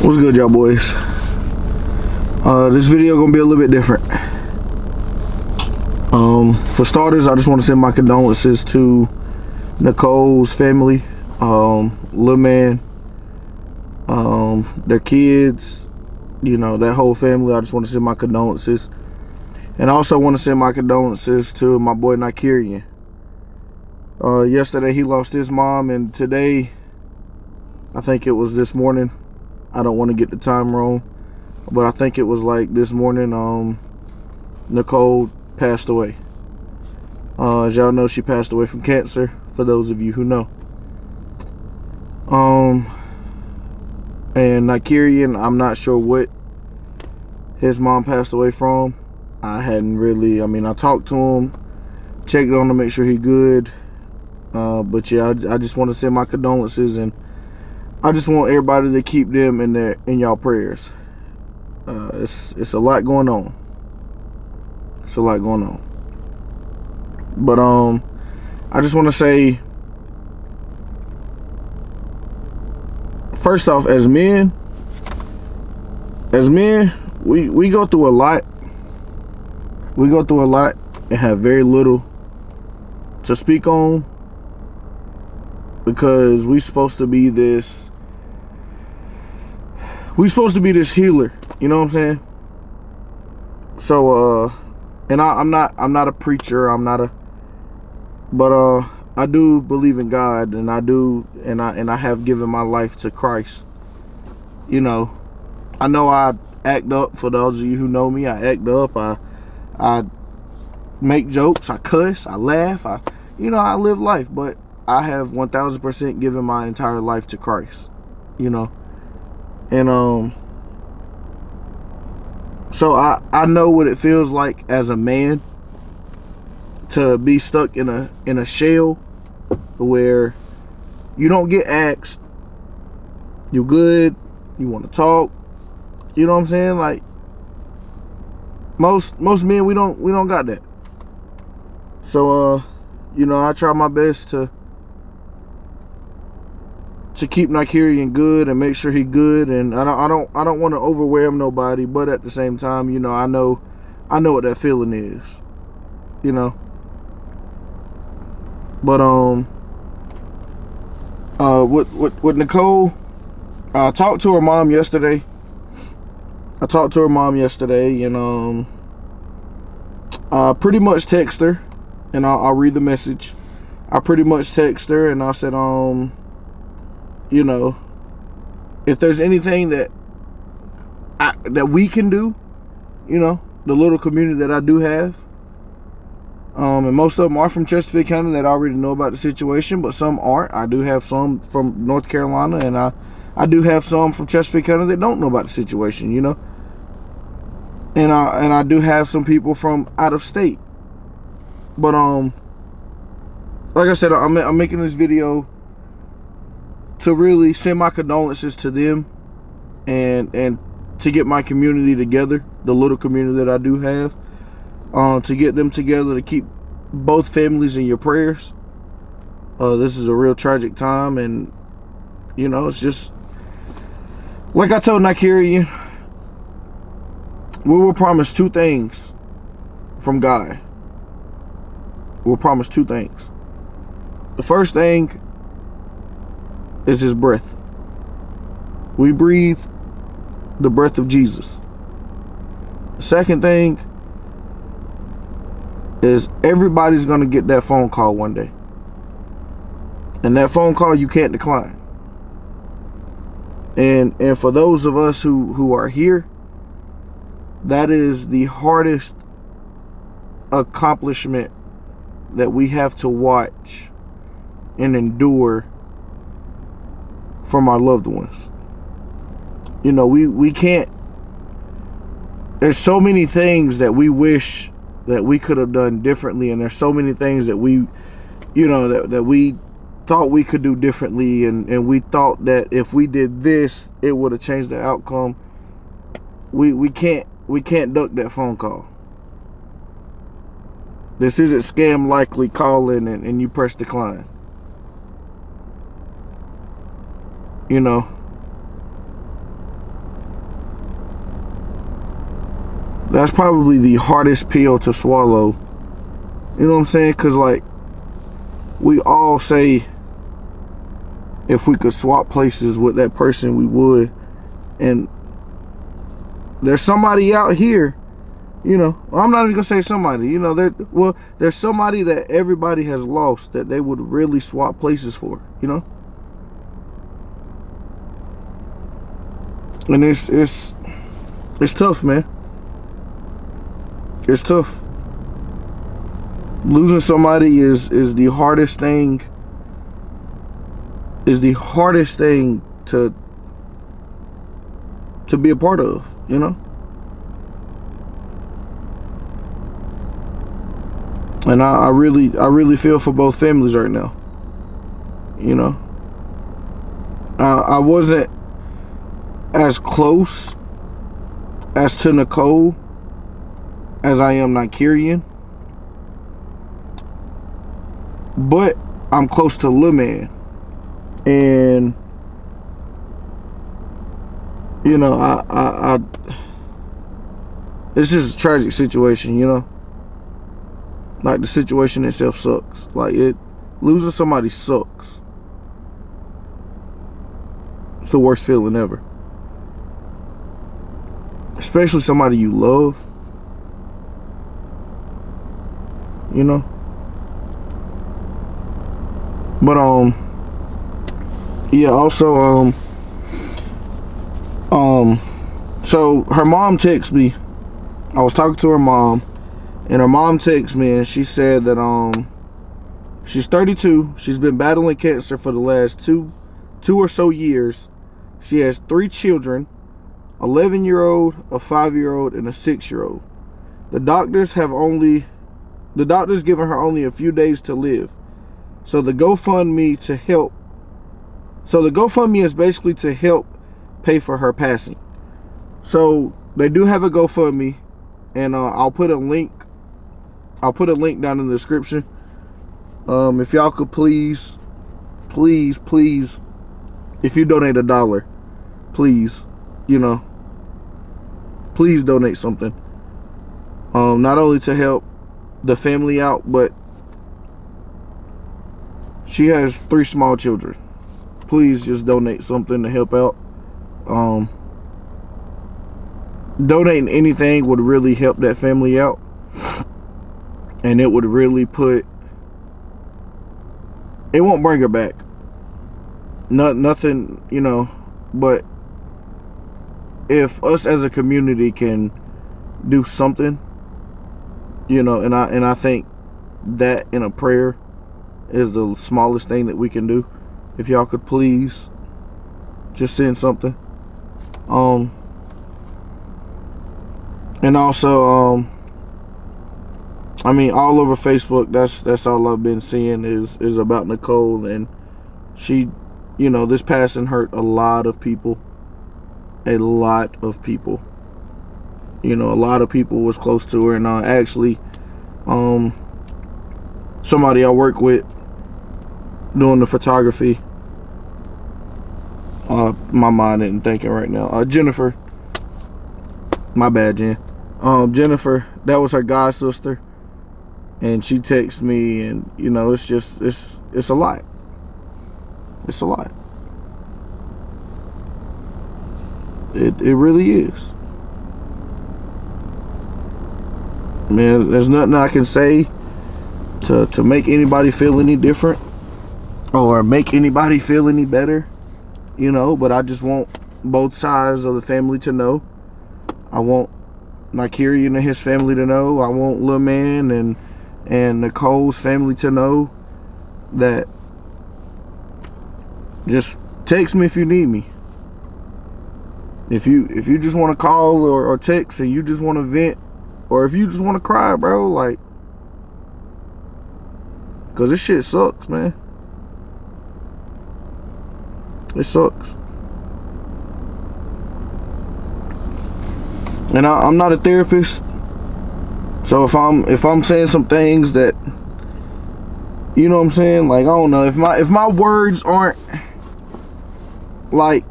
What's good, y'all boys? This video gonna be a little bit different. For starters, I just want to send my condolences to Nicole's family, Lil Man, their kids, you know, that whole family. I just want to send my condolences. And I also want to send my condolences to my boy Nikerian. Yesterday he lost his mom, and today, I think it was this morning, I don't want to get the time wrong, but I think it was like this morning, Nicole passed away. As y'all know, she passed away from cancer, for those of you who know. And Nikerian, I'm not sure what his mom passed away from. I hadn't really, I talked to him, checked on him to make sure he good. But yeah, I just want to send my condolences, and I just want everybody to keep them in y'all prayers. It's a lot going on. It's a lot going on. But I just want to say, first off, as men, we go through a lot. We go through a lot and have very little to speak on, because we supposed to be this healer, you know what I'm saying? So and I'm not a preacher, but I do believe in God, and I have given my life to Christ. You know I act up. For those of you who know me, I act up. I make jokes, I cuss, I laugh, I live life, but I have 1000% given my entire life to Christ, and so I know what it feels like as a man to be stuck in a shell where you don't get asked, you good, you want to talk, you know what I'm saying? Like most men, we don't got that. So I try my best to keep Nikerian good and make sure he good, and I don't want to overwhelm nobody, but at the same time, I know what that feeling is, But with Nicole, I talked to her mom yesterday. And I pretty much text her, and I'll read the message. I pretty much text her, and I said, if there's anything that we can do, the little community that I do have, and most of them are from Chesterfield County that already know about the situation, but some aren't. I do have some from North Carolina, and I do have some from Chesterfield County that don't know about the situation, and I do have some people from out of state. But like I said, I'm making this video to really send my condolences to them, and to get my community together, the little community that I do have, to get them together, to keep both families in your prayers. This is a real tragic time, and it's just like I told Nikerian, we were promised two things from God. We were promised two things. The first thing is his breath. We breathe the breath of Jesus. The second thing is everybody's gonna get that phone call one day, and that phone call you can't decline. And for those of us who are here, that is the hardest accomplishment that we have to watch and endure from our loved ones. We can't, there's so many things that we wish that we could have done differently, and there's so many things that we that we thought we could do differently, and we thought that if we did this, it would have changed the outcome. We can't duck that phone call. This isn't scam likely calling and you press decline. that's probably the hardest pill to swallow. You know what I'm saying? Because, like, we all say if we could swap places with that person, we would. And there's somebody out here, you know, I'm not even gonna say somebody, you know, there's somebody that everybody has lost that they would really swap places for, you know. And it's tough, man. It's tough. Losing somebody is the hardest thing. Is the hardest thing to be a part of, you know. And I really feel for both families right now. You know, I wasn't as close as to Nicole as I am Nigerian, but I'm close to Lil Man, and you know, I it's just a tragic situation, you know. Like, the situation itself sucks. Like, losing somebody sucks. It's the worst feeling ever. Especially somebody you love. You know? But, yeah, also, so her mom texted me. I was talking to her mom, and her mom texted me, and she said that, she's 32. She's been battling cancer for the last two or so years. She has 3 children, 11-year-old, a 5-year-old, and a 6-year-old. The doctors given her only a few days to live. So the GoFundMe is basically to help pay for her passing. So they do have a GoFundMe, and I'll put a link down in the description. If y'all could please, if you donate $1, please, you know, please donate something. Not only to help the family out, but she has 3 small children. Please just donate something to help out. Donating anything would really help that family out, and it would really it won't bring her back. Nothing, you know, but if us as a community can do something, you know, and I think that in a prayer is the smallest thing that we can do. If y'all could please just send something. And also, I mean, all over Facebook, that's all I've been seeing is about Nicole, and she, you know, this passing hurt a lot of people. A lot of people. You know, a lot of people was close to her, and actually, somebody I work with doing the photography. My mind isn't thinking right now. Jennifer. My bad, Jen. Jennifer, that was her god sister, and she texted me, and you know, it's just it's a lot. It's a lot. It really is. Man, there's nothing I can say to make anybody feel any different or make anybody feel any better, you know, but I just want both sides of the family to know. I want Nigerian and his family to know. I want Lil Man and Nicole's family to know that just text me if you need me. If you just want to call or text and you just want to vent, or if you just want to cry, bro, like, cause this shit sucks, man. It sucks. And I'm not a therapist, so if I'm saying some things that, you know what I'm saying, like, I don't know, if my words aren't like,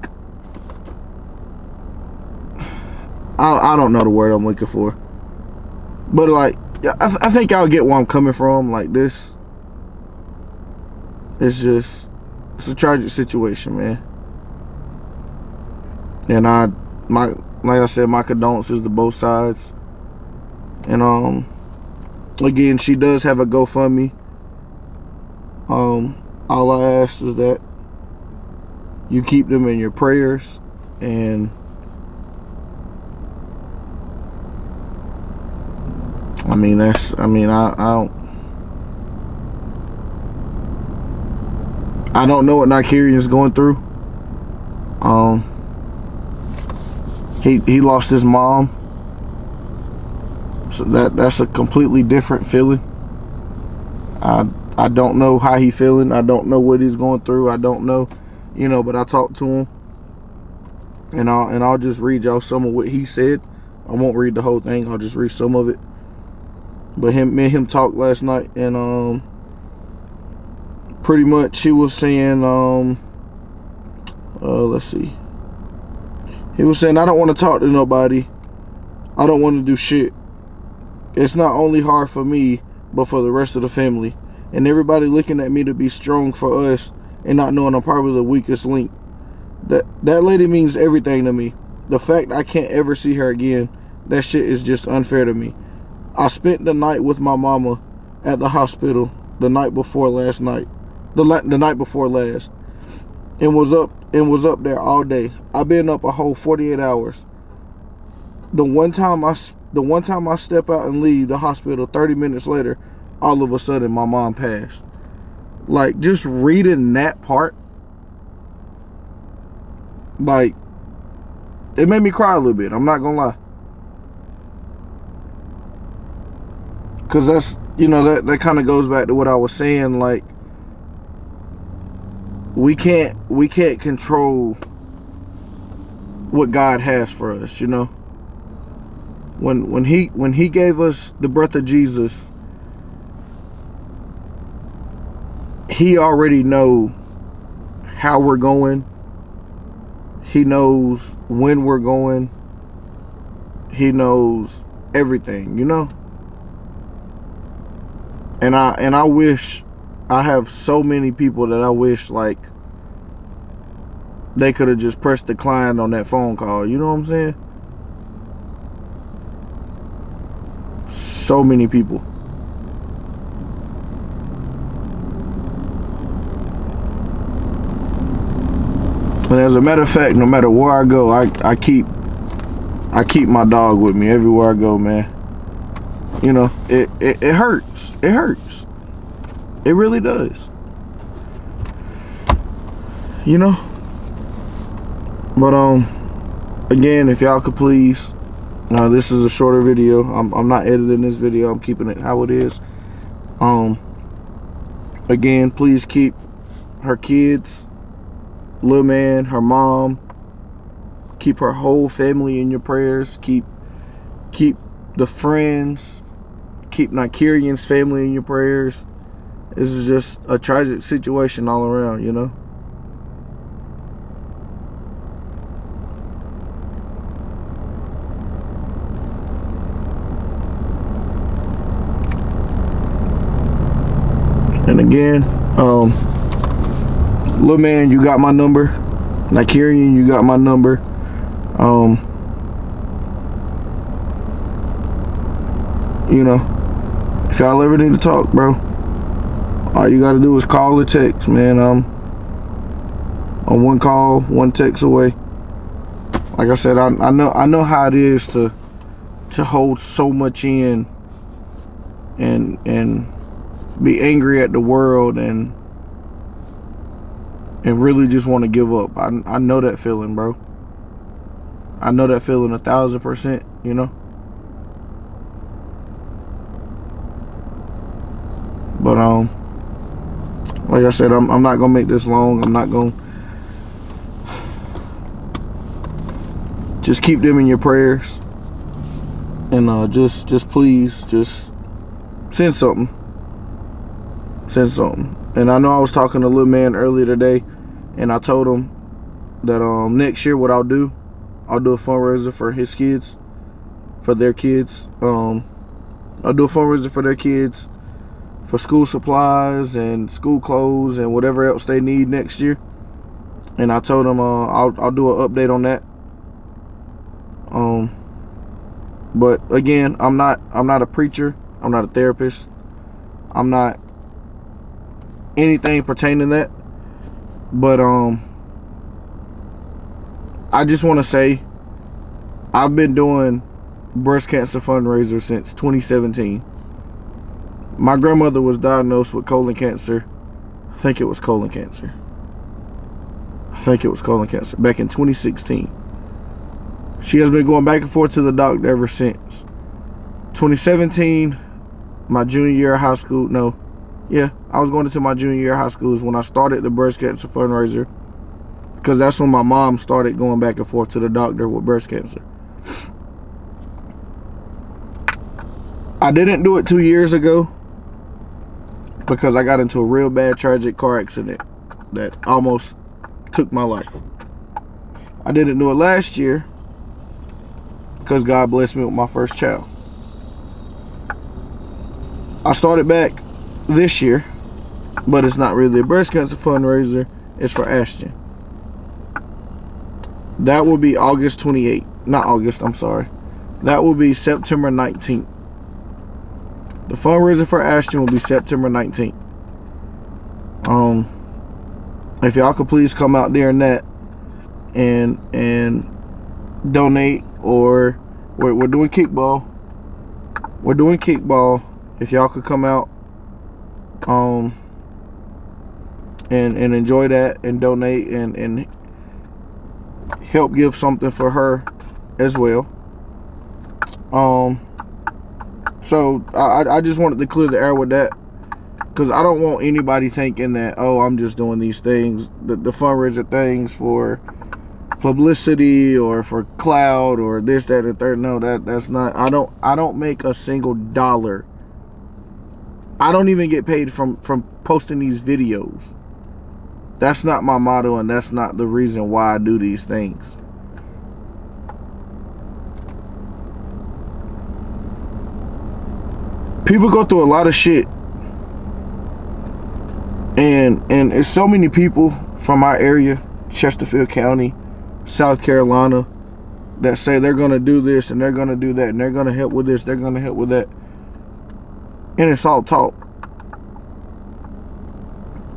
I don't know the word I'm looking for. But like, yeah, I think y'all get where I'm coming from. Like this, it's a tragic situation, man. And like I said, my condolences to both sides. And again, she does have a GoFundMe. All I ask is that you keep them in your prayers, and I don't know what Nikerian's going through. He lost his mom, so that's a completely different feeling. I don't know how he's feeling. I don't know what he's going through. I don't know, but I talked to him, and I'll just read y'all some of what he said. I won't read the whole thing. I'll just read some of it. But me and him talked last night, and pretty much he was saying, let's see. He was saying, I don't want to talk to nobody. I don't want to do shit. It's not only hard for me, but for the rest of the family. And everybody looking at me to be strong for us and not knowing I'm probably the weakest link. That lady means everything to me. The fact I can't ever see her again, that shit is just unfair to me. I spent the night with my mama at the hospital the night before last night. The night before last. And was up there all day. I've been up a whole 48 hours. The one time I step out and leave the hospital 30 minutes later, all of a sudden my mom passed. Like, just reading that part, like, it made me cry a little bit. I'm not gonna lie. Cause that's, that kind of goes back to what I was saying. Like, we can't control what God has for us, When he gave us the breath of Jesus, he already know how we're going. He knows when we're going. He knows everything, And I wish, I have so many people that I wish, like, they could have just pressed decline on that phone call. You know what I'm saying? So many people. And as a matter of fact, no matter where I go, I keep my dog with me everywhere I go, man. It hurts. It hurts. It really does. But again, if y'all could please, this is a shorter video. I'm not editing this video. I'm keeping it how it is. Again, please keep her kids, Lil Man, her mom, keep her whole family in your prayers. Keep the friends, keep Nikerian's family in your prayers. This is just a tragic situation all around, And again, Lil Man, you got my number. Nikerian, you got my number. If y'all ever need to talk, bro, all you gotta do is call or text, man. I'm one call, one text away. Like I said, I know how it is to hold so much in and be angry at the world and really just want to give up. I know that feeling, bro. I know that feeling 1,000%, But like I said, I'm not gonna make this long. I'm not gonna. Just keep them in your prayers, and just please, just send something. Send something. And I know I was talking to Lil Man earlier today, and I told him that next year what I'll do a fundraiser for his kids, for their kids. I'll do a fundraiser for their kids for school supplies and school clothes and whatever else they need next year. And I told them I'll do an update on that. But again, I'm not a preacher. I'm not a therapist. I'm not anything pertaining to that. But I just want to say I've been doing breast cancer fundraiser since 2017. My grandmother was diagnosed with colon cancer. I think it was colon cancer back in 2016. She has been going back and forth to the doctor ever since. 2017, my junior year of high school. No, yeah, I was going into my junior year of high school is when I started the breast cancer fundraiser, because that's when my mom started going back and forth to the doctor with breast cancer. I didn't do it 2 years ago because I got into a real bad tragic car accident that almost took my life. I didn't do it last year because God blessed me with my first child. I started back this year, but it's not really a breast cancer fundraiser. It's for Ashton. That will be August 28th. Not August, I'm sorry. That will be September 19th. The fundraiser for Ashton will be September 19th. If y'all could please come out during that and donate, or we're doing kickball. We're doing kickball. If y'all could come out and enjoy that and donate and help give something for her as well. So I just wanted to clear the air with that, because I don't want anybody thinking that, oh, I'm just doing these things, the fundraiser things for publicity or for clout or this, that, and the third. No, that's not. I don't make a single dollar. I don't even get paid from posting these videos. That's not my motto, and that's not the reason why I do these things. People go through a lot of shit, and it's so many people from our area, Chesterfield County, South Carolina, that say they're gonna do this and they're gonna do that and they're gonna help with this, they're gonna help with that, and it's all talk.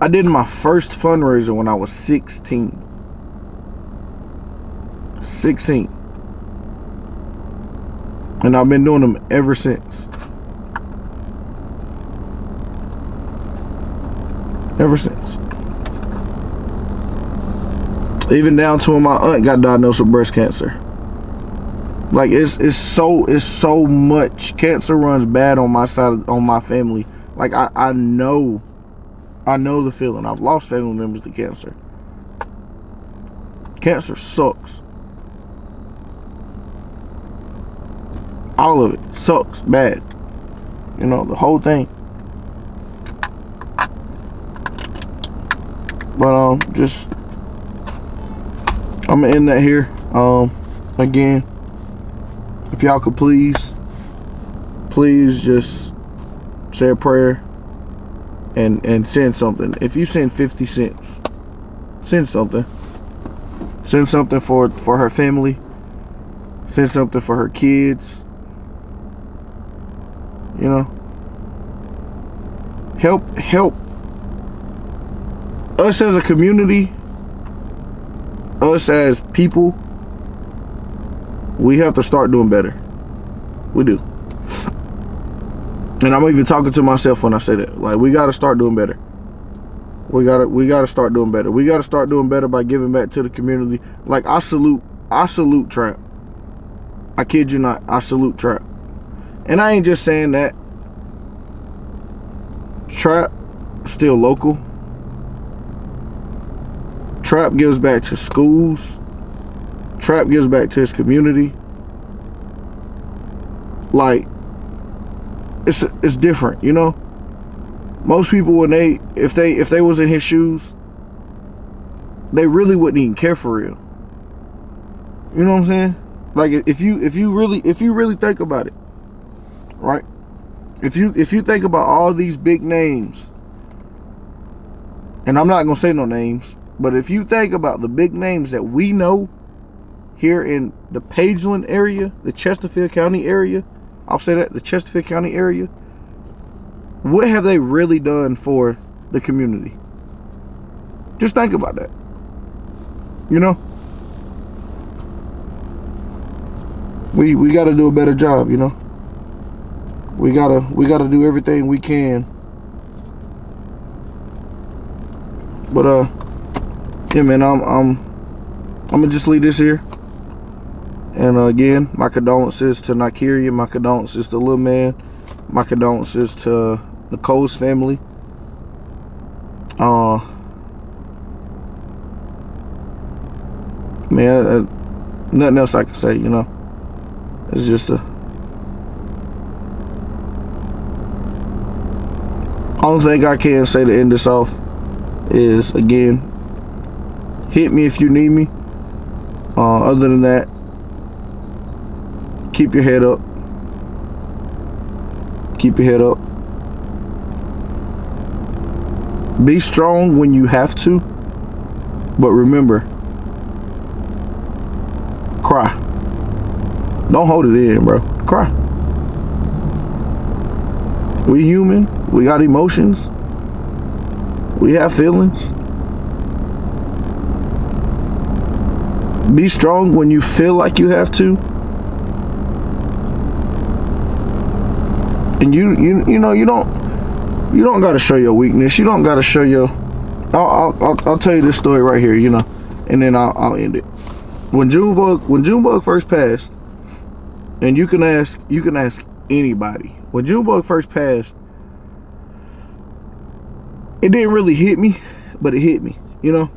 I did my first fundraiser when I was 16. And I've been doing them ever since. Even down to when my aunt got diagnosed with breast cancer. Like it's so much. Cancer runs bad on my side, on my family. Like I know the feeling. I've lost family members to cancer. Cancer sucks. All of it sucks bad. You know, the whole thing. But just I'm gonna end that here. Again, if y'all could please just say a prayer and send something. If you send 50 cents, send something. Send something for her family. Send something for her kids. You know, help us as a community, us as people. We have to start doing better. We do. And I'm even talking to myself when I say that. Like, we got to start doing better. We gotta start doing better. We gotta start doing better by giving back to the community. Like, I salute Trap. I kid you not, I salute Trap. And I ain't just saying that. Trap still local. Trap gives back to schools. Trap gives back to his community. Like, it's different, you know. Most people, when if they was in his shoes, they really wouldn't even care for real. You know what I'm saying? Like, if you really think about it, right? If you think about all these big names, and I'm not gonna say no names, but if you think about the big names that we know here in the Pageland area, the Chesterfield County area, I'll say that, the Chesterfield County area, what have they really done for the community? Just think about that. You know? We got to do a better job, you know? We got to do everything we can. But yeah, man, I'm gonna just leave this here. And again, my condolences to Nakiria, my condolences to Lil Man, my condolences to Nicole's family. Man, nothing else I can say, you know. It's just only thing I can say to end this off is, again, hit me if you need me. Other than that, keep your head up. Keep your head up. Be strong when you have to, but remember, cry. Don't hold it in, bro. Cry. We human. We got emotions. We have feelings. Be strong when you feel like you have to. And you know, you don't gotta show your weakness. You don't gotta show your. I'll tell you this story right here, you know, and then I'll end it. When Junebug first passed, and you can ask anybody. When Junebug first passed, it didn't really hit me, but it hit me, you know.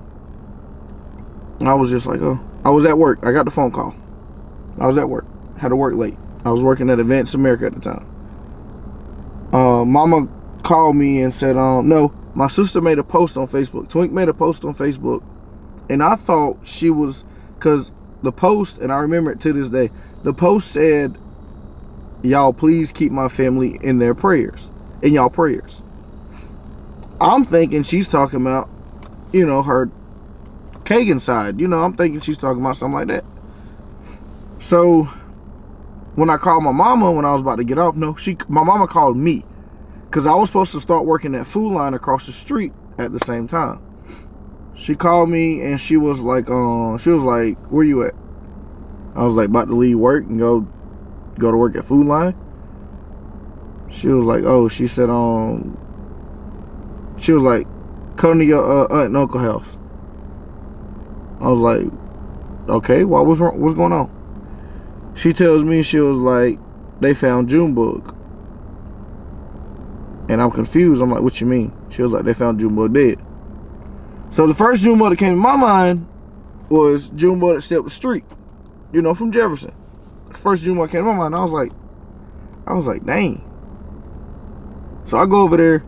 I was just like, oh, I was at work. I got the phone call. I was at work. Had to work late. I was working at Advance America at the time. Mama called me and said, no, my sister made a post on Facebook. Twink made a post on Facebook, and I thought she was, because the post, and I remember it to this day, the post said, y'all please keep my family in their prayers, in y'all prayers. I'm thinking she's talking about, you know, her Kagan side. You know, I'm thinking she's talking about something like that. So when I called my mama when I was about to get off, no, my mama called me, because I was supposed to start working at Food Line across the street at the same time. She called me and she was like, where you at? I was like, about to leave work and go to work at Food Line. She was like, oh, she said, she was like, come to your aunt and uncle house. I was like, okay, what's wrong? What's going on? She tells me, she was like, they found Junebug. And I'm confused. I'm like, what you mean? She was like, they found Junebug dead. So the first Junebug that came to my mind was Junebug that stepped the street, you know, from Jefferson. The first Junebug came to my mind. I was like, dang. So I go over there,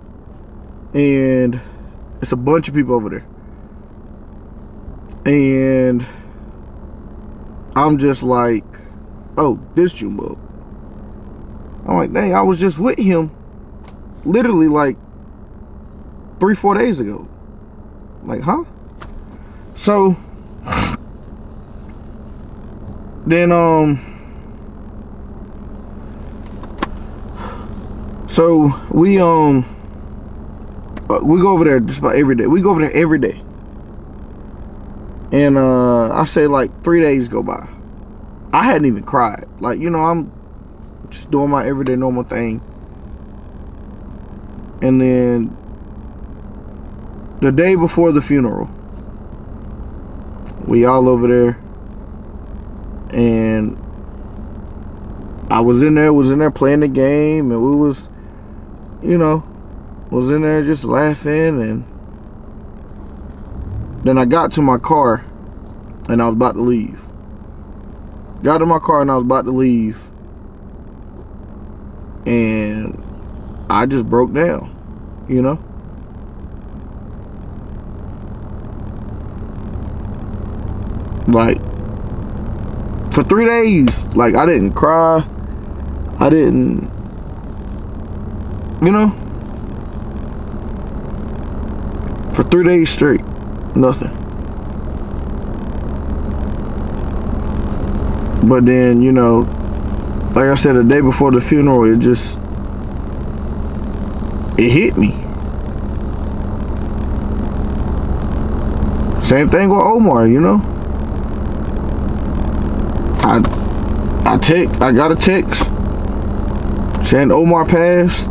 and it's a bunch of people over there. And I'm just like, oh, this Junebug. I'm like, dang, I was just with him literally like 3-4 days ago. I'm like, huh? So then so we go over there just about every day. We go over there every day. And I say like 3 days go by. I hadn't even cried. Like, you know, I'm just doing my everyday normal thing. And then the day before the funeral, we all over there, and I was in there playing the game, and we was, you know, was in there just laughing. And then I got to my car and I was about to leave. Got to my car and I was about to leave, and I just broke down, you know. Like, for 3 days, like, I didn't cry. I didn't You know, for 3 days straight, nothing. But then, you know, like I said, the day before the funeral, it hit me. Same thing with Omar, you know. I got a text saying Omar passed,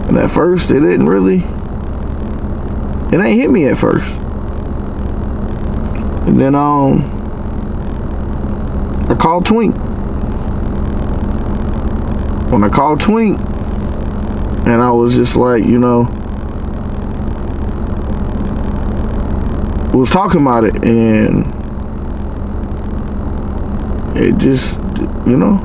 and at first it ain't hit me at first. And then I called Twink. When I called Twink, and I was just like, you know, we was talking about it, and it just, you know,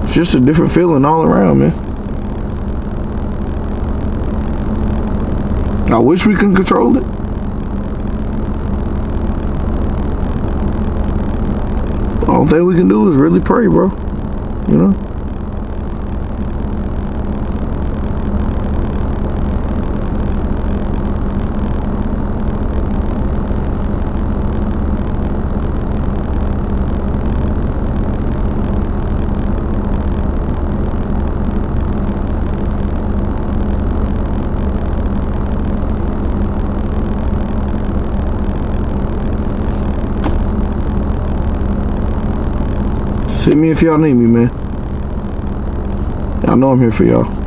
it's just a different feeling all around, man. I wish we could control it. All thing we can do is really pray, bro. You know? Hit me if y'all need me, man. Y'all know I'm here for y'all.